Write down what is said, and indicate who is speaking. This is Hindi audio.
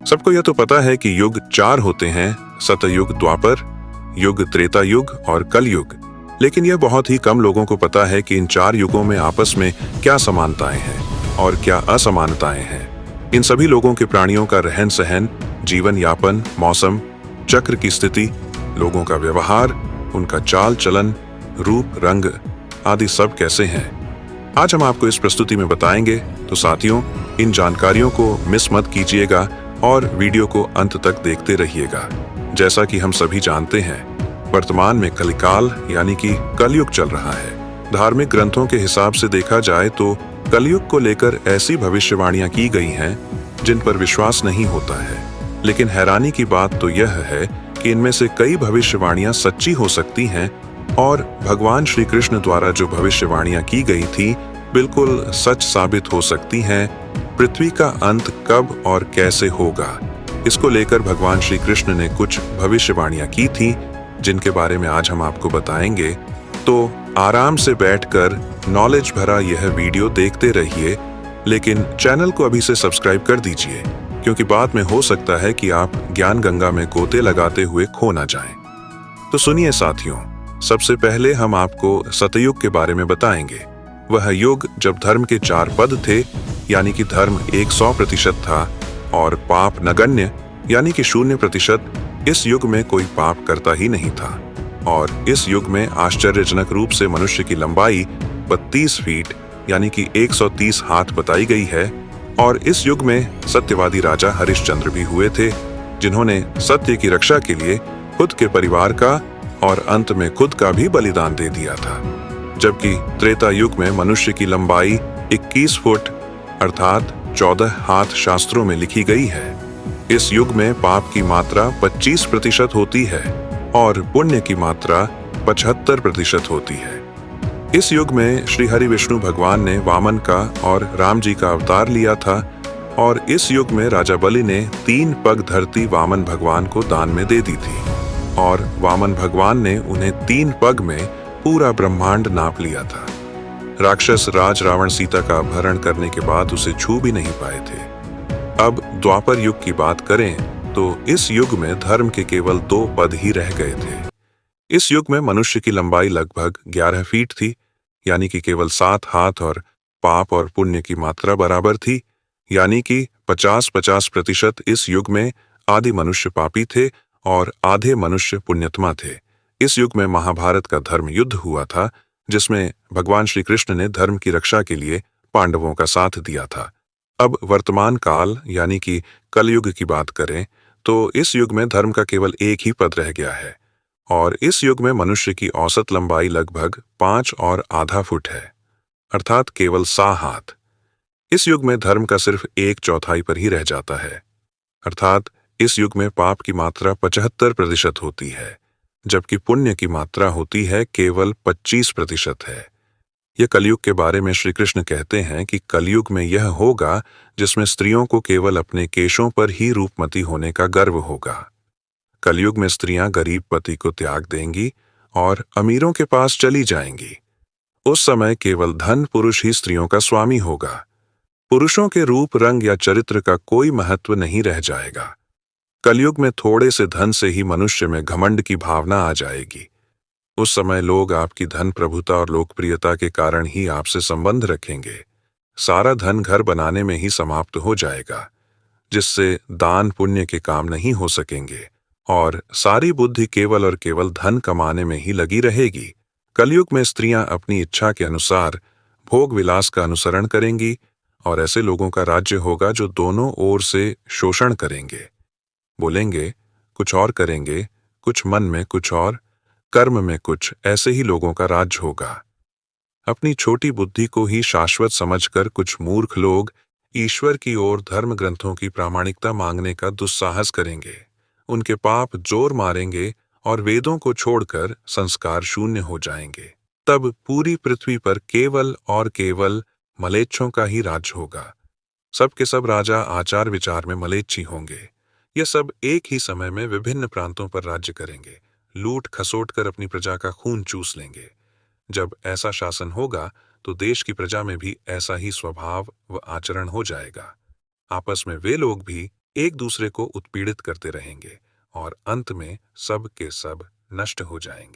Speaker 1: सबको यह तो पता है कि युग 4 होते हैं, सतयुग, द्वापर युग, त्रेता युग और कल युग। लेकिन यह बहुत ही कम लोगों को पता है कि इन 4 युगों में आपस में क्या समानताएं हैं और क्या असमानताएं हैं। इन सभी लोगों के प्राणियों का रहन सहन, जीवन यापन, मौसम, चक्र की स्थिति, लोगों का व्यवहार, उनका चाल चलन, रूप, रंग आदि सब कैसे हैं, आज हम आपको इस प्रस्तुति में बताएंगे। तो साथियों, इन जानकारियों को मिस मत कीजिएगा और वीडियो को अंत तक देखते रहिएगा। जैसा कि हम सभी जानते हैं, वर्तमान में कलिकाल यानी कि कलयुग चल रहा है। धार्मिक ग्रंथों के हिसाब से देखा जाए तो कलयुग को लेकर ऐसी भविष्यवाणियां की गई हैं जिन पर विश्वास नहीं होता है। लेकिन हैरानी की बात तो यह है कि इनमें से कई भविष्यवाणियां सच्ची हो सकती हैं और भगवान श्री कृष्ण द्वारा जो भविष्यवाणियां की गई थी बिल्कुल सच साबित हो सकती हैं। पृथ्वी का अंत कब और कैसे होगा, इसको लेकर भगवान श्री कृष्ण ने कुछ भविष्यवाणियां की थी जिनके बारे में आज हम आपको बताएंगे। तो आराम से बैठकर नॉलेज भरा यह वीडियो देखते रहिए, लेकिन चैनल को अभी से सब्सक्राइब कर दीजिए, क्योंकि बाद में हो सकता है कि आप ज्ञान गंगा में गोते लगाते हुए खो ना जाएं। तो सुनिए साथियों, सबसे पहले हम आपको सतयुग के बारे में बताएंगे। वह युग जब धर्म के 4 पद थे, यानी कि धर्म 100% था और पाप नगण्य यानी कि 0%। इस युग में कोई पाप करता ही नहीं था और इस युग में आश्चर्यजनक रूप से मनुष्य की लंबाई 32 फीट यानी कि 130 हाथ बताई गई है। और इस युग में सत्यवादी राजा हरिश्चंद्र भी हुए थे, जिन्होंने सत्य की रक्षा के लिए खुद के परिवार का और अंत में खुद का भी बलिदान दे दिया था। जबकि त्रेता युग में मनुष्य की लंबाई 21 फुट अर्थात 14 हाथ शास्त्रों में लिखी गई है। इस युग में पाप की मात्रा 25% होती है और पुण्य की मात्रा 75% होती है। इस युग में श्री हरि विष्णु भगवान ने वामन का और राम जी का अवतार लिया था और इस युग में राजा बलि ने 3 पग धरती वामन भगवान को दान में दे दी थी और वामन भगवान ने उन्हें 3 पग में पूरा ब्रह्मांड नाप लिया था। राक्षस राज रावण सीता का अपहरण करने के बाद उसे छू भी नहीं पाए थे। अब द्वापर युग की बात करें तो इस युग में धर्म के केवल 2 पद ही रह गए थे। इस युग में मनुष्य की लंबाई लगभग 11 फीट थी, यानी कि केवल 7 हाथ, और पाप और पुण्य की मात्रा बराबर थी, यानी कि 50-50%। इस युग में आधे मनुष्य पापी थे और आधे मनुष्य पुण्यत्मा थे। इस युग में महाभारत का धर्म युद्ध हुआ था, जिसमें भगवान श्री कृष्ण ने धर्म की रक्षा के लिए पांडवों का साथ दिया था। अब वर्तमान काल यानी कि कलयुग की बात करें तो इस युग में धर्म का केवल एक ही पद रह गया है और इस युग में मनुष्य की औसत लंबाई लगभग 5 और आधा फुट है, अर्थात केवल 100 हाथ। इस युग में धर्म का सिर्फ 1/4 पर ही रह जाता है, अर्थात इस युग में पाप की मात्रा 75% होती है, जबकि पुण्य की मात्रा होती है केवल 25% है। यह कलयुग के बारे में श्री कृष्ण कहते हैं कि कलयुग में यह होगा जिसमें स्त्रियों को केवल अपने केशों पर ही रूपमती होने का गर्व होगा। कलयुग में स्त्रियां गरीब पति को त्याग देंगी और अमीरों के पास चली जाएंगी। उस समय केवल धन पुरुष ही स्त्रियों का स्वामी होगा। पुरुषों के रूप, रंग या चरित्र का कोई महत्व नहीं रह जाएगा। कलयुग में थोड़े से धन से ही मनुष्य में घमंड की भावना आ जाएगी। उस समय लोग आपकी धन, प्रभुता और लोकप्रियता के कारण ही आपसे संबंध रखेंगे। सारा धन घर बनाने में ही समाप्त हो जाएगा, जिससे दान पुण्य के काम नहीं हो सकेंगे और सारी बुद्धि केवल और केवल धन कमाने में ही लगी रहेगी। कलयुग में स्त्रियां अपनी इच्छा के अनुसार भोग विलास का अनुसरण करेंगी और ऐसे लोगों का राज्य होगा जो दोनों ओर से शोषण करेंगे। बोलेंगे कुछ और, करेंगे कुछ, मन में कुछ और, कर्म में कुछ। ऐसे ही लोगों का राज्य होगा। अपनी छोटी बुद्धि को ही शाश्वत समझकर कुछ मूर्ख लोग ईश्वर की ओर धर्म ग्रंथों की प्रामाणिकता मांगने का दुस्साहस करेंगे। उनके पाप जोर मारेंगे और वेदों को छोड़कर संस्कार शून्य हो जाएंगे। तब पूरी पृथ्वी पर केवल और केवल मलेच्छों का ही राज्य होगा। सब के सब राजा आचार विचार में मलेच्छी होंगे। ये सब एक ही समय में विभिन्न प्रांतों पर राज्य करेंगे, लूट खसोट कर अपनी प्रजा का खून चूस लेंगे। जब ऐसा शासन होगा तो देश की प्रजा में भी ऐसा ही स्वभाव व आचरण हो जाएगा। आपस में वे लोग भी एक दूसरे को उत्पीड़ित करते रहेंगे और अंत में सब के सब नष्ट हो जाएंगे।